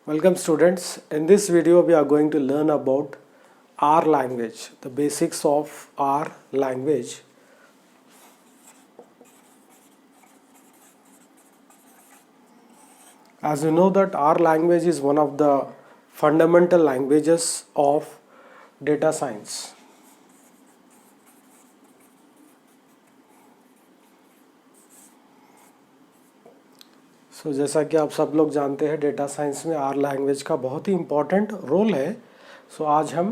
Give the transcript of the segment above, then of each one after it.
Welcome students. In this video we are going to learn about R language, the basics of R language. As you know that R language is one of the fundamental languages of data science. जैसा कि आप सब लोग जानते हैं data science में are language का बहुत ही इम्पोर्टेंट रोल है. आज हम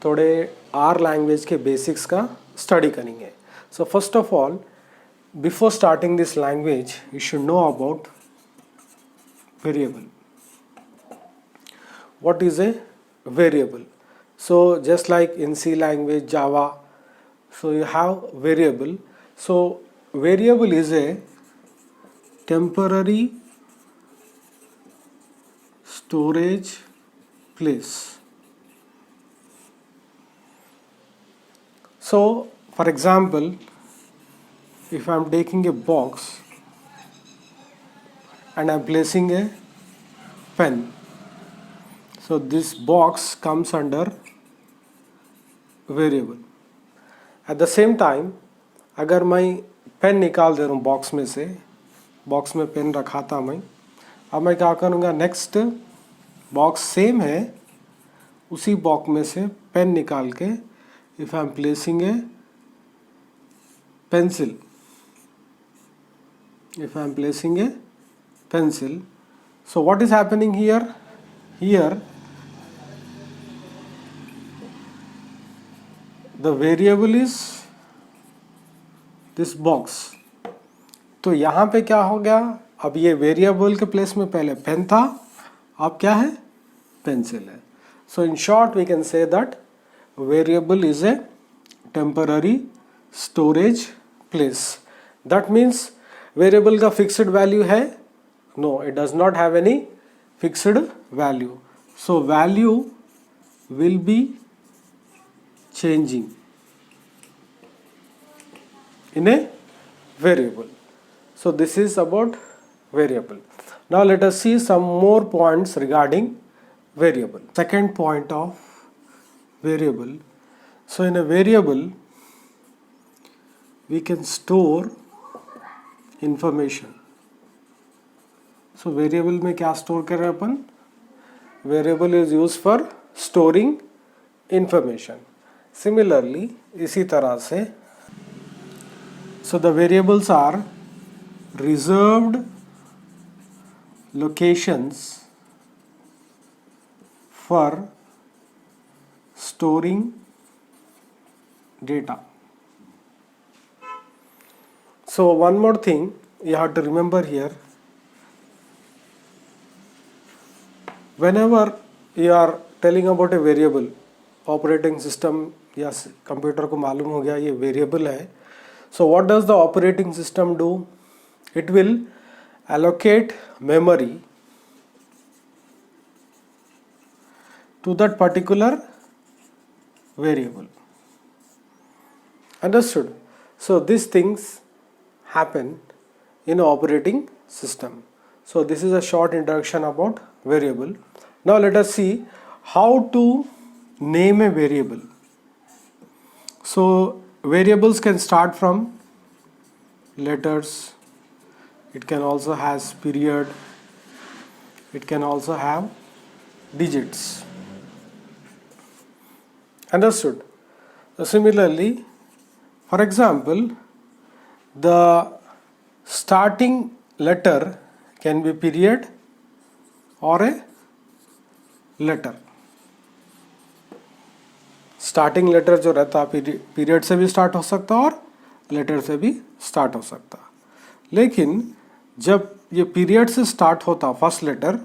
थोड़े आर लैंग्वेज के बेसिक्स का स्टडी करेंगे. First of all, before starting this language you should know about variable. What is a variable? Just like in C language, Java, you have variable. Variable is a temporary storage place. For example, if I am taking a box and I am placing a pen, so this box comes under variable. At the same time, अगर मैं pen निकाल दे रहा हूँ box में से, box में pen रखा था मैं, अब मैं क्या करूँगा, नेक्स्ट बॉक्स सेम है, उसी बॉक्स में से पेन निकाल के if I M placing A pencil, if I am placing a pencil, so what is happening here? Here the variable is this box. तो यहाँ पे क्या हो गया, अब ये वेरिएबल के प्लेस में पहले पेन था, अब क्या है, पेंसिल है. So in short we can say that variable is a temporary storage place. That means variable का फिक्स्ड वैल्यू है? No, it does not have any fixed value. So value will be changing in a variable. So this is about variable. Now let us see some more points regarding variable. Second point of variable. So in a variable we can store information. So variable में क्या store कर रहे हैं अपन? Variable is used for storing information. Similarly, इसी तरह से, so the variables are reserved locations for storing data. So one more thing you have to remember here, whenever you are telling about a variable, operating system या computer को मालूम हो गया ये variable है. So what does the operating system do? It will allocate memory to that particular variable. Understood? So these things happen in operating system. So this is a short introduction about variable. Now let us see how to name a variable. So variables can start from letters, it can also has period, it can also have digits. Understood? So similarly, for example, the starting letter can be period or a letter. Starting letter जो रहता है period से भी start हो सकता और letter से भी स्टार्ट हो सकता. लेकिन जब ये पीरियड से स्टार्ट होता फर्स्ट लेटर,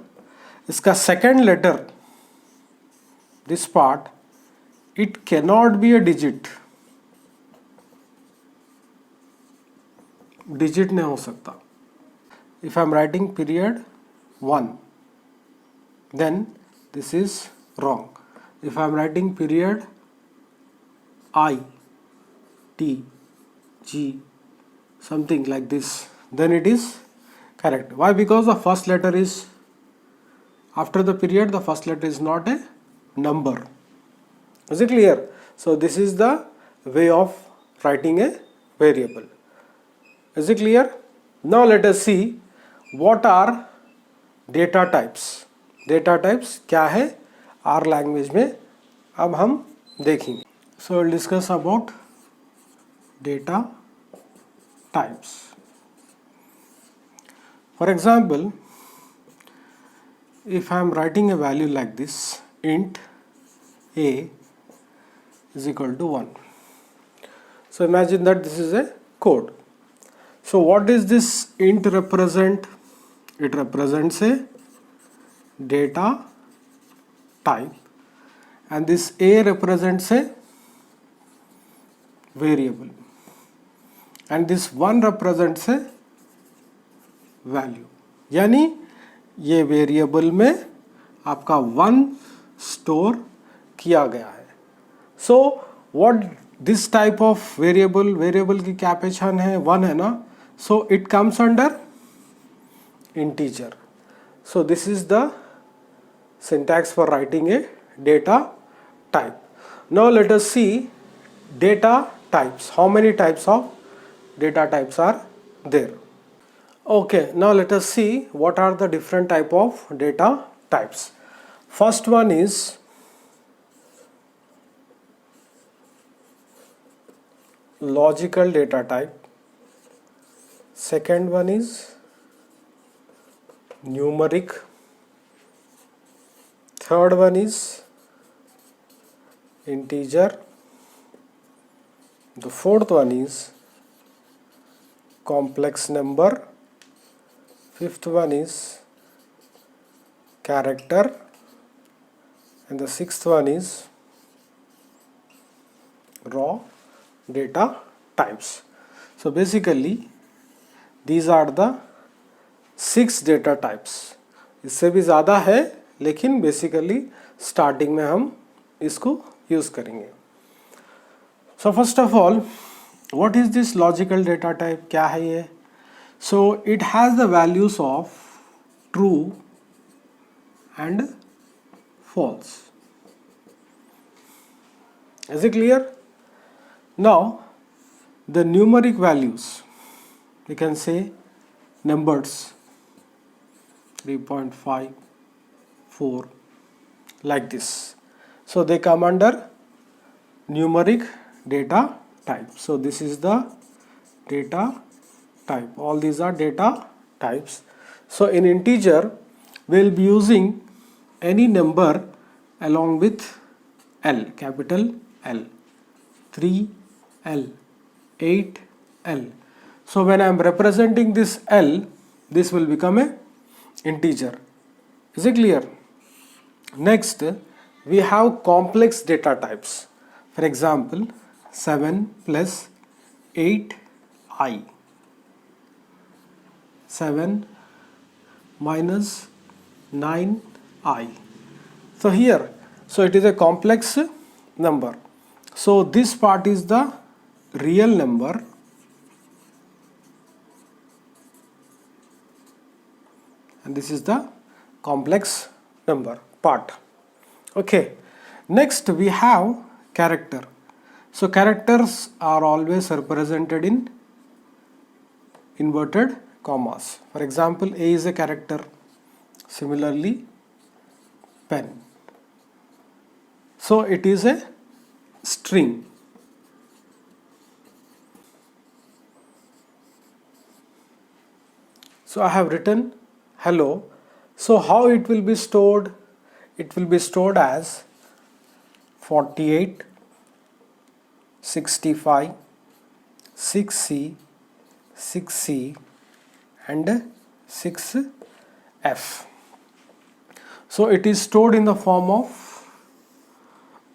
इसका second letter, this part, it cannot be a digit. Digit नहीं हो सकता. If I am writing period 1, then this is wrong. If I am writing period I, T, G, something like this, then it is correct. Why? Because the first letter is After the period, the first letter is not a number. Is it clear? So this is the way of writing a variable. Is it clear? Now let us see what are data types. Data types क्या है R language में, अब हम देखेंगे. So we'll discuss about data types. For example, if I am writing a value like this, int a is equal to 1. So imagine that this is a code. So what does this int represent? It represents a data type, and this a represents a variable, and this 1 represents a value. यानी ये variable में आपका 1 store किया गया है. So what this type of variable की क्या पहचान है? 1 है ना. So it comes under integer. So this is the syntax for writing a data type. Now let us see data types. How many types of data types are there? Okay, now let us see what are the different type of data types. First one is logical data type. Second one is numeric. Third one is integer. The fourth one is complex number. Fifth one is character, and the sixth one is raw data types. So basically these are the 6 data types. इससे भी ज़्यादा है, लेकिन basically starting में हम इसको use करेंगे. So first of all, what is this logical data type? क्या है ये? So it has the values of true and false. Is it clear? Now the numeric values, we can say numbers 3.5, 4, like this. So they come under numeric data type. So this is the data type. All these are data types. So in integer we'll be using any number along with L, capital L, 3L, 8L. So when I am representing this L, this will become a integer. Is it clear? Next, we have complex data types. For example, 7 plus 8i, 7 minus 9i. So here, so it is a complex number. So this part is the real number, and this is the complex number part. Okay, next we have character. So characters are always represented in inverted commas. For example, A is a character. Similarly, pen. So it is a string. So I have written hello. So how it will be stored? It will be stored as 48, 65, 6C, 6C and 6F. So it is stored in the form of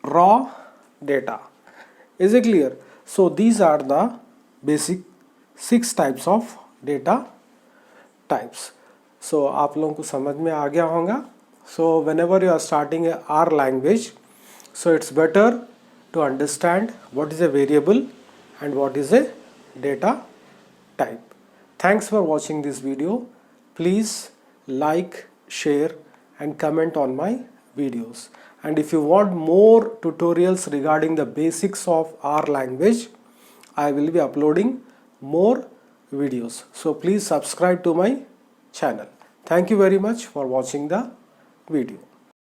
raw data. Is it clear? So these are the basic 6 types of data types. So आप लोगों को समझ में आ गया होगा. So whenever you are starting a R language, so it's better to understand what is a variable and what is a data type. Thanks for watching this video. Please like, share and comment on my videos. And if you want more tutorials regarding the basics of our language, I will be uploading more videos. So please subscribe to my channel. Thank you very much for watching the video.